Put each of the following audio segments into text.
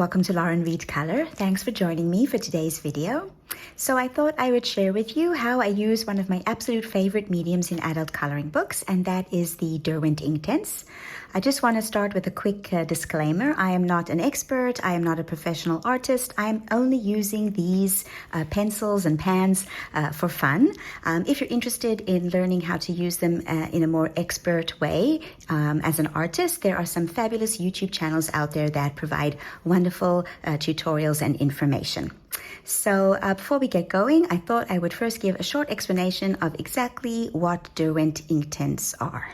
welcome to Lauren Reed Color. Thanks for joining me for today's video. So I thought I would share with you how I use one of my absolute favorite mediums in adult coloring books, and that is the Derwent Inktense. I just want to start with a quick disclaimer. I am not an expert. I am not a professional artist. I'm only using these pencils and pans for fun. If you're interested in learning how to use them in a more expert way as an artist, there are some fabulous YouTube channels out there that provide wonderful tutorials and information. So before we get going, I thought I would first give a short explanation of exactly what Derwent Inktense are.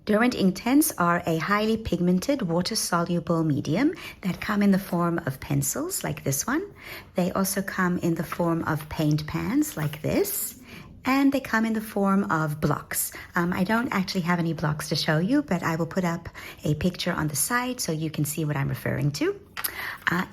Derwent Inktense are a highly pigmented, water-soluble medium that come in the form of pencils, like this one. They also come in the form of paint pans, like this. And they come in the form of blocks. I don't actually have any blocks to show you, but I will put up a picture on the side so you can see what I'm referring to.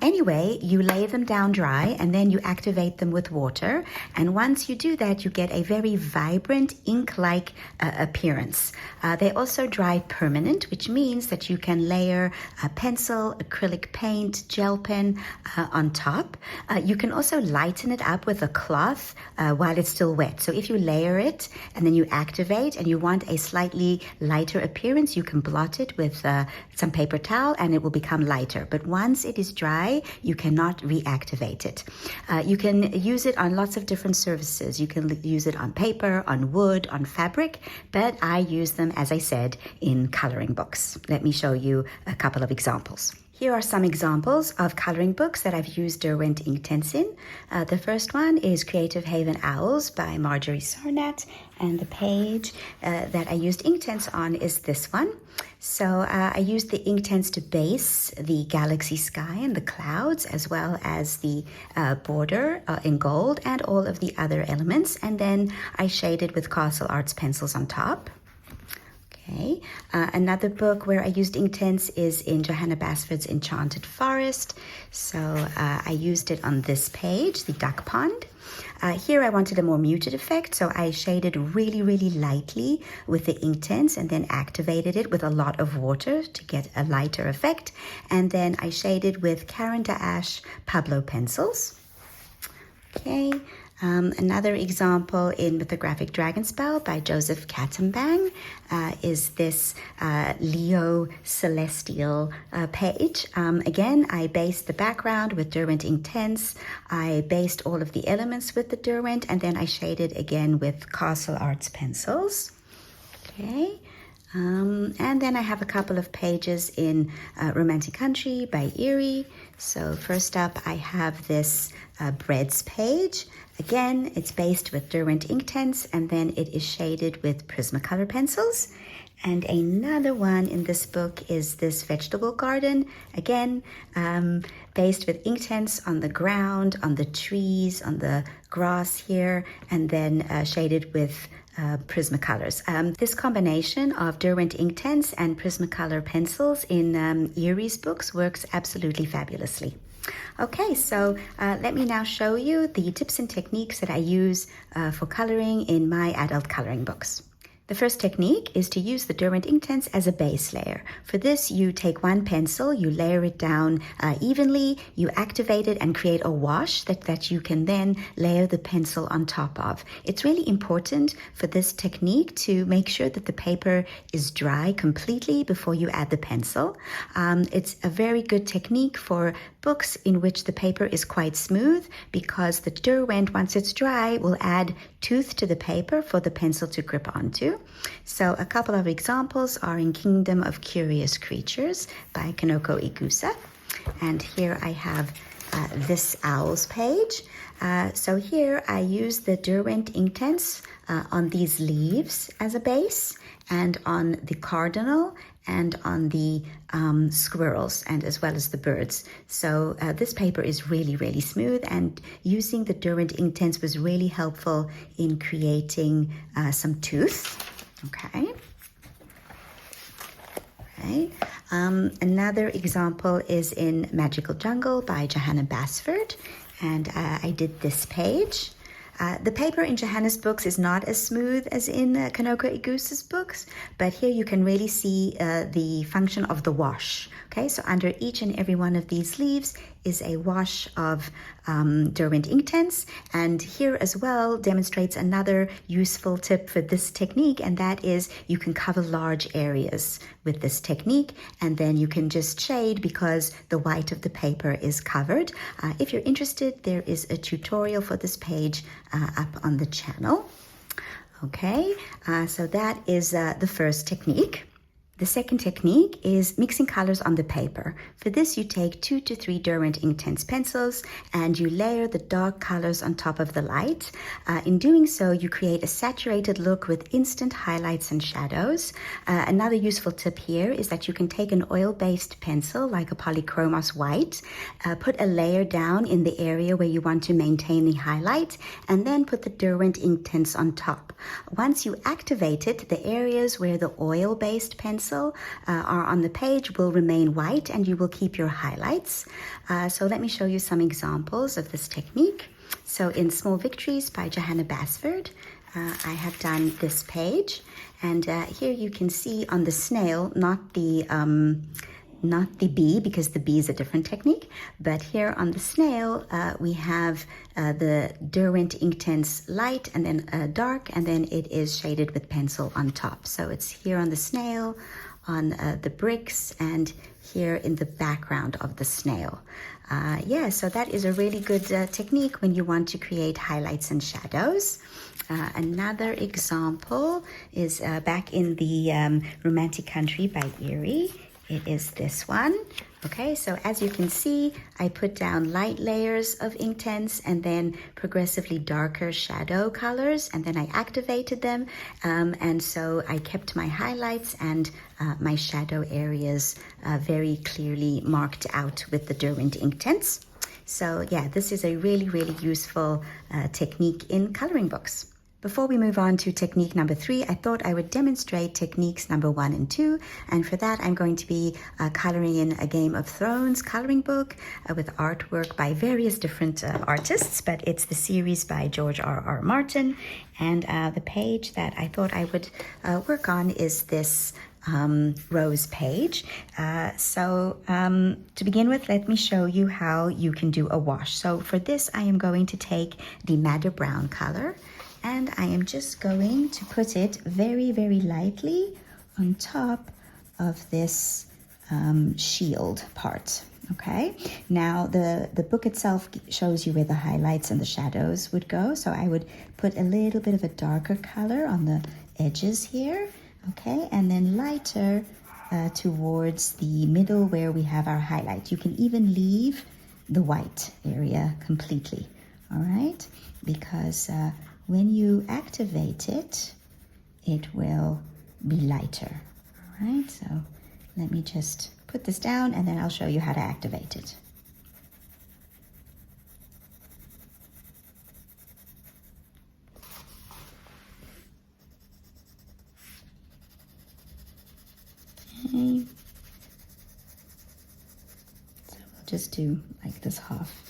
Anyway, you lay them down dry and then you activate them with water. And once you do that, you get a very vibrant ink-like appearance. They also dry permanent, which means that you can layer a pencil, acrylic paint, gel pen on top. You can also lighten it up with a cloth while it's still wet. So if you layer it and then you activate and you want a slightly lighter appearance, you can blot it with some paper towel and it will become lighter. But once it is dry, you cannot reactivate it. You can use it on lots of different surfaces. You can use it on paper, on wood, on fabric, but I use them, as I said, in coloring books. Let me show you a couple of examples. Here are some examples of coloring books that I've used Derwent Inktense in. The first one is Creative Haven Owls by Marjorie Sarnat, and the page that I used Inktense on is this one. So I used the Inktense to base the galaxy sky and the clouds, as well as the border in gold and all of the other elements, and then I shaded with Castle Arts pencils on top. Okay. Another book where I used Inktense is in Johanna Basford's Enchanted Forest. So I used it on this page, the duck pond. Here I wanted a more muted effect, so I shaded really, really lightly with the Inktense and then activated it with a lot of water to get a lighter effect. And then I shaded with Caran Pablo pencils. Okay. Another example in Mythographic Dragonspell by Joseph Katzenbang is this Leo Celestial page. Again, I based the background with Derwent Inktense. I based all of the elements with the Derwent, and then I shaded again with Castle Arts pencils. Okay. And then I have a couple of pages in Romantic Country by Erie. So first up, I have this Breads page. Again, it's based with Derwent Inktense, and then it is shaded with Prismacolor pencils. And another one in this book is this Vegetable Garden. Again, based with Inktense on the ground, on the trees, on the grass here, and then shaded with Prismacolors. This combination of Derwent Inktense and Prismacolor pencils in Erie's books works absolutely fabulously. Okay, so let me now show you the tips and techniques that I use for coloring in my adult coloring books. The first technique is to use the Derwent Inktense as a base layer. For this, you take one pencil, you layer it down evenly, you activate it and create a wash that you can then layer the pencil on top of. It's really important for this technique to make sure that the paper is dry completely before you add the pencil. It's a very good technique for books in which the paper is quite smooth, because the Derwent, once it's dry, will add tooth to the paper for the pencil to grip onto. So a couple of examples are in Kingdom of Curious Creatures by Kanoko Igusa. And here I have this Owls page. So here I use the Derwent Inktense on these leaves as a base, and on the cardinal, and on the squirrels, and as well as the birds. So this paper is really, really smooth, and using the Derwent Inktense was really helpful in creating some tooth. Okay. Right. Another example is in Magical Jungle by Johanna Basford, and I did this page. The paper in Johanna's books is not as smooth as in Kanoko Igusa's books, but here you can really see the function of the wash. Okay, so under each and every one of these leaves is a wash of Derwent Inktense, and here as well demonstrates another useful tip for this technique, and that is you can cover large areas with this technique, and then you can just shade because the white of the paper is covered. If you're interested, there is a tutorial for this page up on the channel. Okay, so that is the first technique. The second technique is mixing colors on the paper. For this, you take 2 to 3 Derwent Inktense pencils and you layer the dark colors on top of the light. In doing so, you create a saturated look with instant highlights and shadows. Another useful tip here is that you can take an oil-based pencil like a polychromos white, put a layer down in the area where you want to maintain the highlight, and then put the Derwent Inktense on top. Once you activate it, the areas where the oil-based pencil are on the page will remain white and you will keep your highlights. So let me show you some examples of this technique. So in Small Victories by Johanna Basford, I have done this page, and here you can see on the snail, not the bee, because the bee is a different technique, but here on the snail we have the Derwent Inktense light and then dark, and then it is shaded with pencil on top. So it's here on the snail, on the bricks, and here in the background of the snail. Yeah, so that is a really good technique when you want to create highlights and shadows. Another example is back in the Romantic Country by Erie. It is this one. Okay, so as you can see, I put down light layers of Inktense and then progressively darker shadow colors, and then I activated them. And so I kept my highlights and my shadow areas very clearly marked out with the Derwent Inktense. So yeah, this is a really, really useful technique in coloring books. Before we move on to technique number 3, I thought I would demonstrate techniques number 1 and 2. And for that, I'm going to be coloring in a Game of Thrones coloring book with artwork by various different artists, but it's the series by George R.R. Martin. And the page that I thought I would work on is this rose page. To begin with, let me show you how you can do a wash. So for this, I am going to take the Madder Brown color, and I am just going to put it very, very lightly on top of this shield part. Okay, now the book itself shows you where the highlights and the shadows would go. So I would put a little bit of a darker color on the edges here. Okay, and then lighter towards the middle where we have our highlight. You can even leave the white area completely. All right, because when you activate it, it will be lighter. All right, so let me just put this down and then I'll show you how to activate it. Okay, so we'll just do like this half.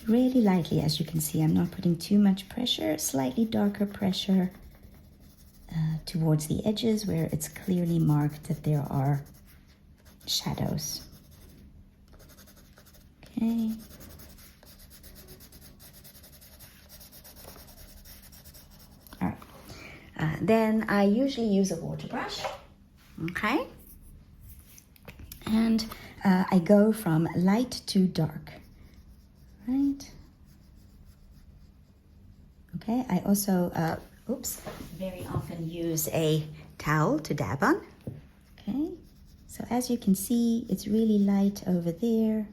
Really lightly, as you can see. I'm not putting too much pressure, slightly darker pressure towards the edges where it's clearly marked that there are shadows. Okay. All right. Then I usually use a water brush. Okay. And I go from light to dark. Right. Okay, I also, very often use a towel to dab on. Okay, so as you can see, it's really light over there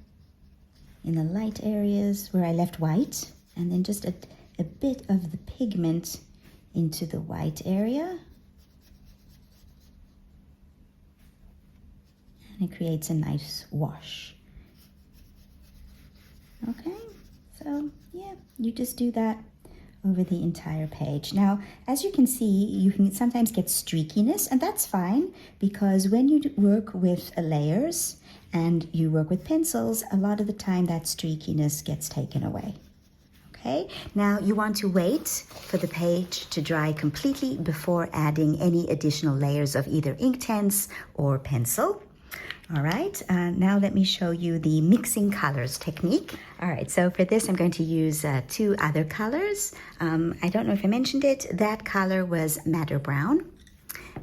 in the light areas where I left white, and then just a bit of the pigment into the white area. And it creates a nice wash. Okay, so yeah, you just do that over the entire page. Now, as you can see, you can sometimes get streakiness, and that's fine because when you work with layers and you work with pencils, a lot of the time that streakiness gets taken away. Okay, now you want to wait for the page to dry completely before adding any additional layers of either Inktense or pencil. All right, now let me show you the mixing colors technique. All right, so for this I'm going to use two other colors. I don't know if I mentioned it, that color was Madder Brown.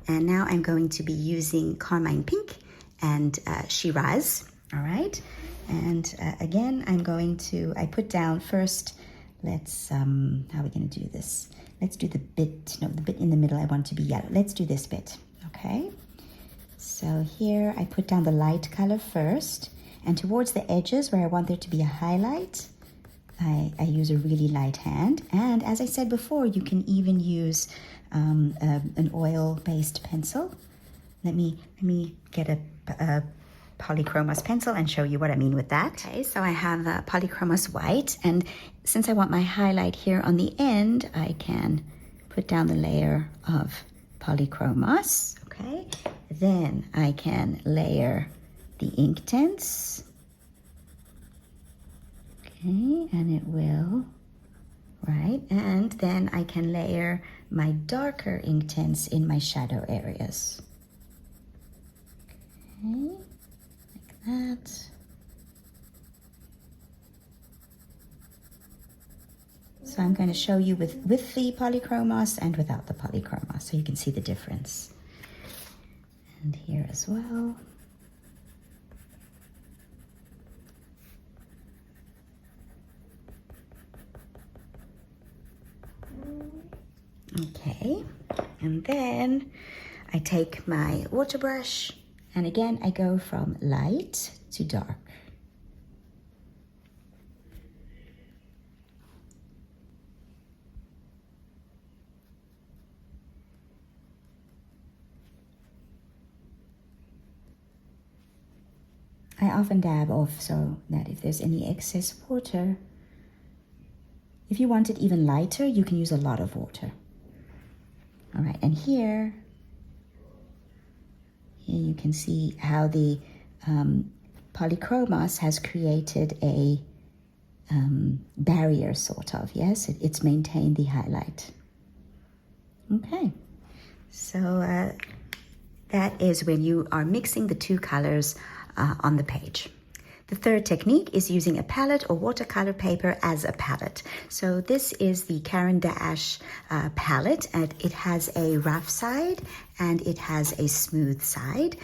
And now I'm going to be using Carmine Pink and Shiraz. All right, and again I put down first, let's, how are we gonna do this? Let's do the bit in the middle I want to be yellow. Let's do this bit, okay? So here I put down the light color first, and towards the edges where I want there to be a highlight, I use a really light hand. And as I said before, you can even use an oil-based pencil. Let me get a Polychromos pencil and show you what I mean with that. Okay, so I have Polychromos white, and since I want my highlight here on the end, I can put down the layer of Polychromos. Okay, then I can layer the Inktense. Okay, and it will, right? And then I can layer my darker Inktense in my shadow areas. Okay, like that. So I'm going to show you with the Polychromos and without the Polychromos, so you can see the difference. And here as well. Okay, and then I take my water brush, and again I go from light to dark. I often dab off so that if there's any excess water, if you want it even lighter, you can use a lot of water. All right, and here you can see how the Polychromos has created a barrier, sort of. Yes, it's maintained the highlight. Okay, so that is when you are mixing the two colors on the page. The third technique is using a palette or watercolor paper as a palette. So this is the Caran palette, and it has a rough side and it has a smooth side.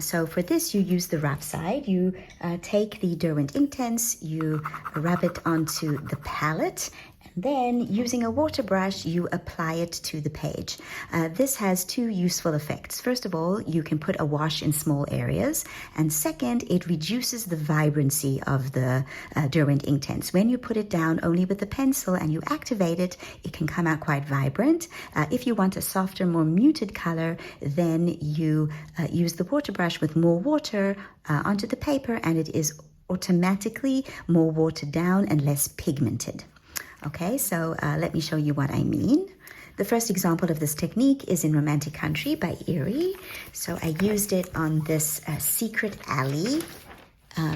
So for this, you use the rough side. You take the Derwent Inktense, you rub it onto the palette, then, using a water brush, you apply it to the page. This has two useful effects. First of all, you can put a wash in small areas. And second, it reduces the vibrancy of the Derwent Inktense. When you put it down only with the pencil and you activate it, it can come out quite vibrant. If you want a softer, more muted color, then you use the water brush with more water onto the paper, and it is automatically more watered down and less pigmented. Okay, so let me show you what I mean. The first example of this technique is in Romantic Country by Erie. So I used it on this Secret Alley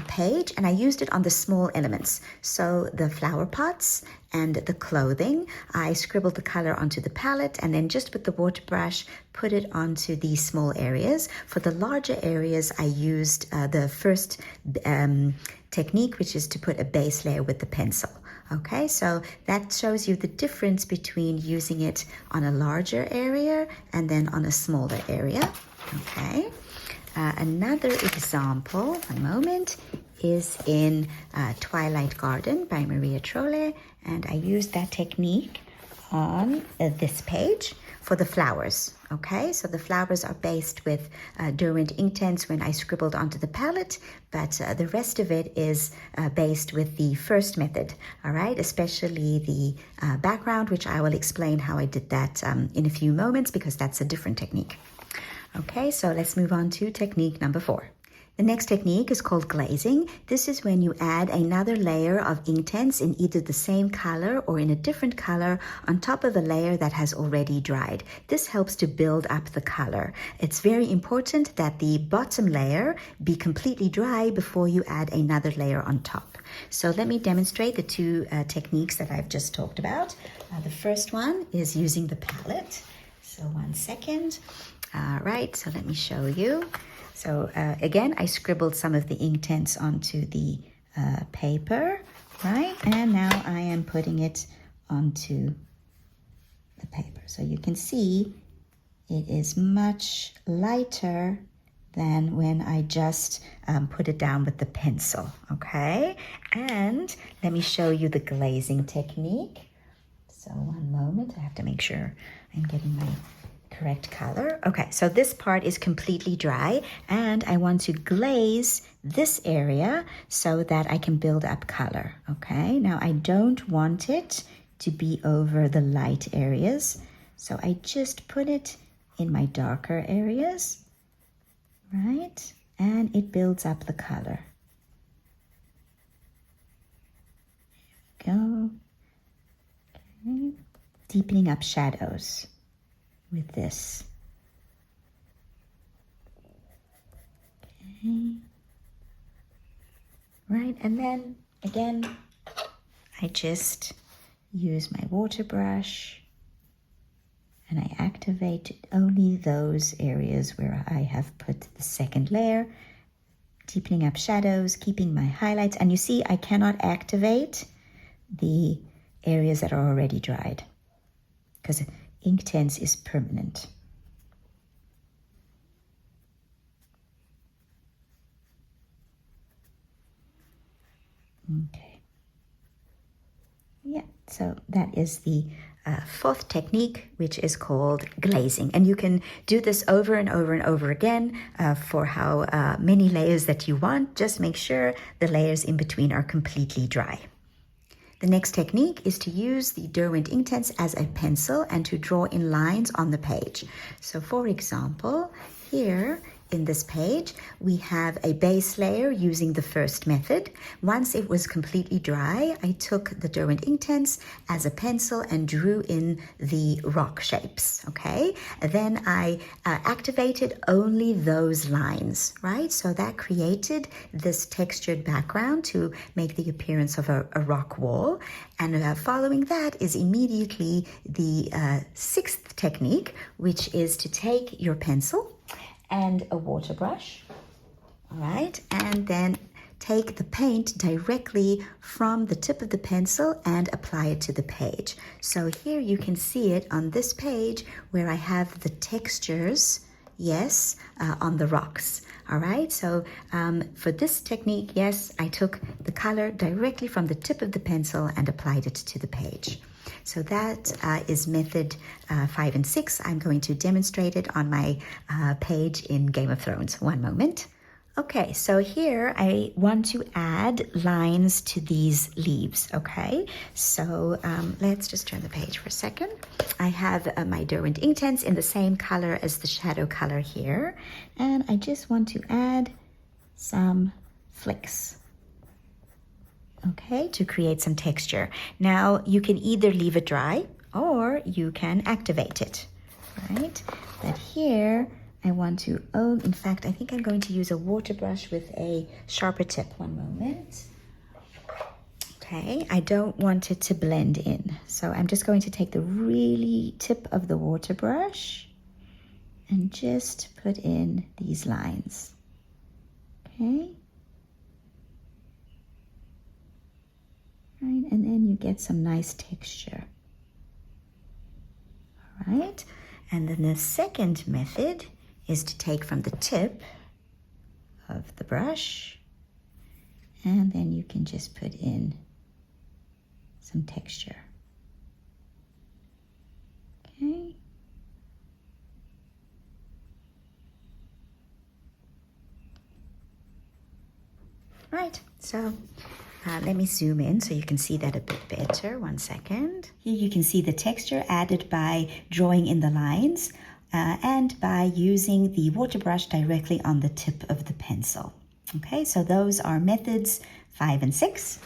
page, and I used it on the small elements. So the flower pots and the clothing, I scribbled the color onto the palette and then just with the water brush, put it onto these small areas. For the larger areas, I used the first technique, which is to put a base layer with the pencil. Okay, so that shows you the difference between using it on a larger area and then on a smaller area. Okay, another example, one moment, is in Twilight Garden by Maria Trolle, and I used that technique on this page for the flowers. Okay, so the flowers are based with Derwent Inktense when I scribbled onto the palette, but the rest of it is based with the first method, all right, especially the background, which I will explain how I did that in a few moments because that's a different technique. Okay, so let's move on to technique number 4. The next technique is called glazing. This is when you add another layer of Inktense in either the same color or in a different color on top of a layer that has already dried. This helps to build up the color. It's very important that the bottom layer be completely dry before you add another layer on top. So let me demonstrate the two techniques that I've just talked about. The first one is using the palette. So 1 second. All right, so let me show you. So again, I scribbled some of the Inktense onto the paper, right? And now I am putting it onto the paper. So you can see it is much lighter than when I just put it down with the pencil, okay? And let me show you the glazing technique. So 1 moment, I have to make sure I'm getting my correct color. Okay, so this part is completely dry and I want to glaze this area so that I can build up color, okay? Now I don't want it to be over the light areas, so I just put it in my darker areas, right? And it builds up the color. There we go. Okay. Deepening up shadows with this. Okay. Right, and then again, I just use my water brush and I activate only those areas where I have put the second layer, deepening up shadows, keeping my highlights. And you see, I cannot activate the areas that are already dried because Inktense is permanent. Okay. Yeah, so that is the fourth technique, which is called glazing. And you can do this over and over and over again for how many layers that you want. Just make sure the layers in between are completely dry. The next technique is to use the Derwent Inktense as a pencil and to draw in lines on the page. So for example, here in this page, we have a base layer using the first method. Once it was completely dry, I took the Derwent Inktense as a pencil and drew in the rock shapes, okay? Then I activated only those lines, right? So that created this textured background to make the appearance of a rock wall. And following that is immediately the sixth technique, which is to take your pencil and a water brush, all right, and then take the paint directly from the tip of the pencil and apply it to the page. So here you can see it on this page where I have the textures, yes, on the rocks. All right, so for this technique, yes, I took the color directly from the tip of the pencil and applied it to the page. So that is method 5 and 6. I'm going to demonstrate it on my page in Game of Thrones. 1 moment. Okay, so here I want to add lines to these leaves, okay? So let's just turn the page for a second. I have my Derwent Inktense in the same color as the shadow color here, and I just want to add some flicks, okay, to create some texture. Now, you can either leave it dry or you can activate it, right? But here, I want to, in fact, I think I'm going to use a water brush with a sharper tip. 1 moment. Okay, I don't want it to blend in. So I'm just going to take the really tip of the water brush and just put in these lines, okay? Right, and then you get some nice texture. All right, and then the second method is to take from the tip of the brush, and then you can just put in some texture. Okay. Right, so let me zoom in so you can see that a bit better. 1 second. Here you can see the texture added by drawing in the lines and by using the water brush directly on the tip of the pencil. Okay, so those are methods 5 and 6.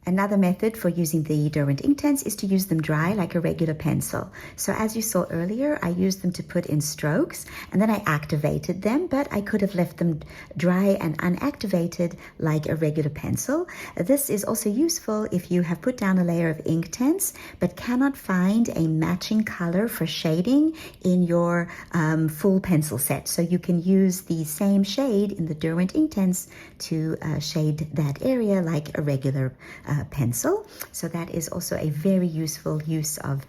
Another method for using the Derwent Inktense is to use them dry like a regular pencil. So as you saw earlier, I used them to put in strokes and then I activated them, but I could have left them dry and unactivated like a regular pencil. This is also useful if you have put down a layer of Inktense but cannot find a matching color for shading in your full pencil set. So you can use the same shade in the Derwent Inktense to shade that area like a regular pencil. So that is also a very useful use of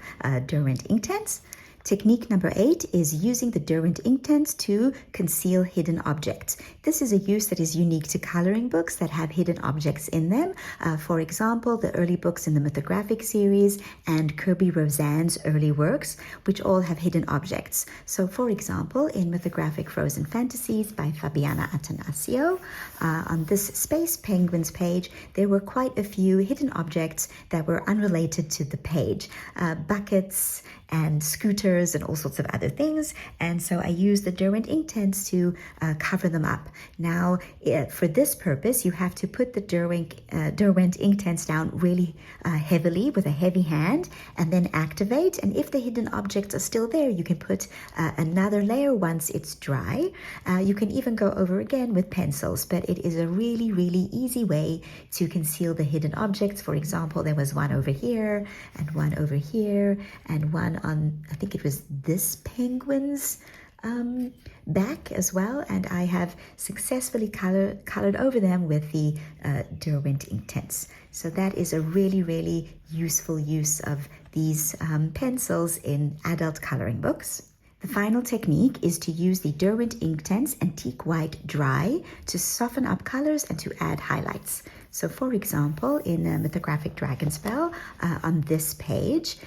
Derwent Inktense. Technique number 8 is using the Derwent Inktense to conceal hidden objects. This is a use that is unique to coloring books that have hidden objects in them. For example, the early books in the mythographic series and Kirby Roseanne's early works, which all have hidden objects. So for example, in Mythographic Frozen Fantasies by Fabiana Attanasio, on this Space Penguins page, there were quite a few hidden objects that were unrelated to the page. Buckets and scooters and all sorts of other things. And so I used the Derwent Inktense to cover them up. Now, for this purpose, you have to put the Derwent Inktense down really heavily with a heavy hand and then activate. And if the hidden objects are still there, you can put another layer once it's dry. You can even go over again with pencils, but it is a really, really easy way to conceal the hidden objects. For example, there was one over here and one over here and one on, I think it was this penguin's back as well, and I have successfully colored over them with the Derwent Inktense. So that is a really, really useful use of these pencils in adult coloring books. The final technique is to use the Derwent Inktense Antique White Dry to soften up colors and to add highlights. So for example, in Mythographic Dragonspell, on this page,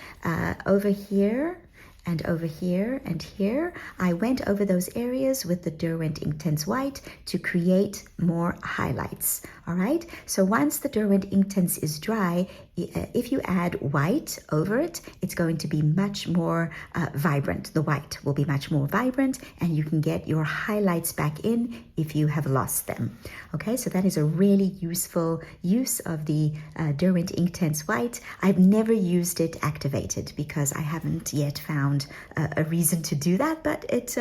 over here, and over here and here, I went over those areas with the Derwent Inktense White to create more highlights. All right, so once the Derwent Inktense is dry, if you add white over it, it's going to be much more vibrant. The white will be much more vibrant and you can get your highlights back in if you have lost them. Okay, so that is a really useful use of the Derwent Inktense White. I've never used it activated because I haven't yet found a reason to do that, but it's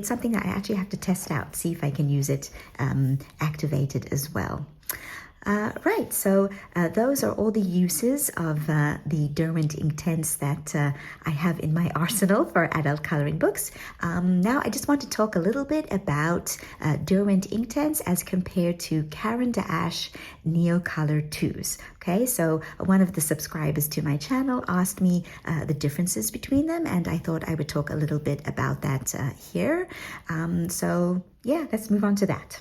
something that I actually have to test out, see if I can use it activated as well. Right, so those are all the uses of the Derwent Inktense that I have in my arsenal for adult coloring books. Now I just want to talk a little bit about Derwent Inktense as compared to Caran Neocolor IIs. Okay, so one of the subscribers to my channel asked me the differences between them, and I thought I would talk a little bit about that here. So yeah, let's move on to that.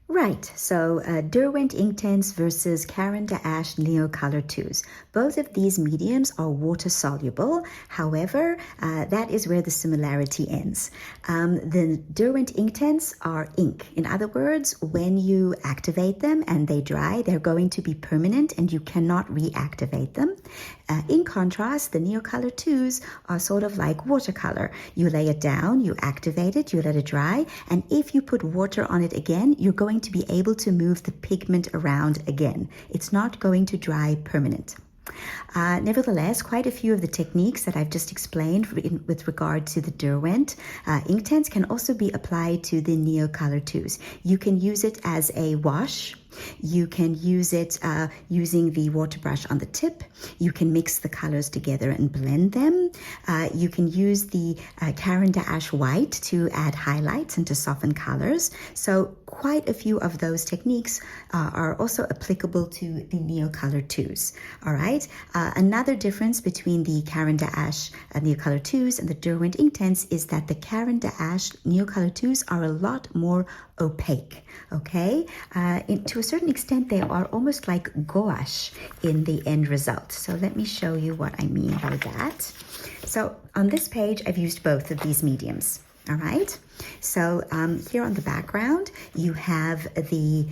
Right, so Derwent Inktense versus Caran Neocolor IIs. Both of these mediums are water soluble. However, that is where the similarity ends. The Derwent Inktense are ink. In other words, when you activate them and they dry, they're going to be permanent and you cannot reactivate them. In contrast, the Neocolor IIs are sort of like watercolor. You lay it down, you activate it, you let it dry, and if you put water on it again, you're going to be able to move the pigment around again. It's not going to dry permanent. Nevertheless, quite a few of the techniques that I've just explained with regard to the Derwent Inktense can also be applied to the Neocolor IIs. You can use it as a wash. You can use it using the water brush on the tip. You can mix the colors together and blend them. You can use the Caran White to add highlights and to soften colors. So quite a few of those techniques are also applicable to the Neocolor IIs. All right. Another difference between the Caran Neocolor IIs and the Derwent Inktense is that the Caran Neocolor IIs are a lot more opaque. Okay, to a certain extent, they are almost like gouache in the end result. So let me show you what I mean by that. So on this page, I've used both of these mediums. All right, so here on the background, you have the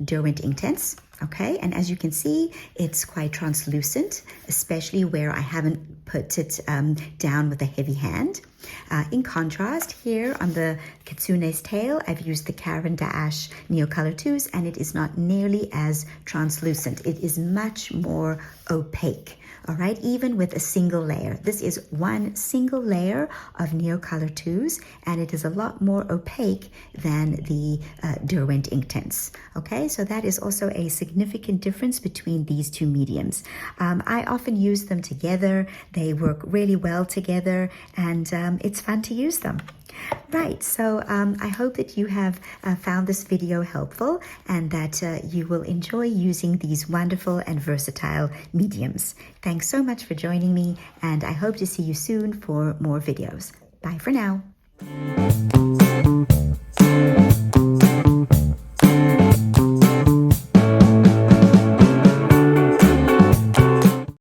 Derwent Inktense. Okay, and as you can see, it's quite translucent, especially where I haven't put it down with a heavy hand. In contrast, here on the Kitsune's tail, I've used the Caran Neocolor IIs, and it is not nearly as translucent. It is much more opaque. All right, even with a single layer. This is one single layer of Neocolor IIs, and it is a lot more opaque than the Derwent Inktense. Okay, so that is also a significant difference between these two mediums. I often use them together. They work really well together, and it's fun to use them. Right, so I hope that you have found this video helpful and that you will enjoy using these wonderful and versatile mediums. Thanks so much for joining me, and I hope to see you soon for more videos. Bye for now.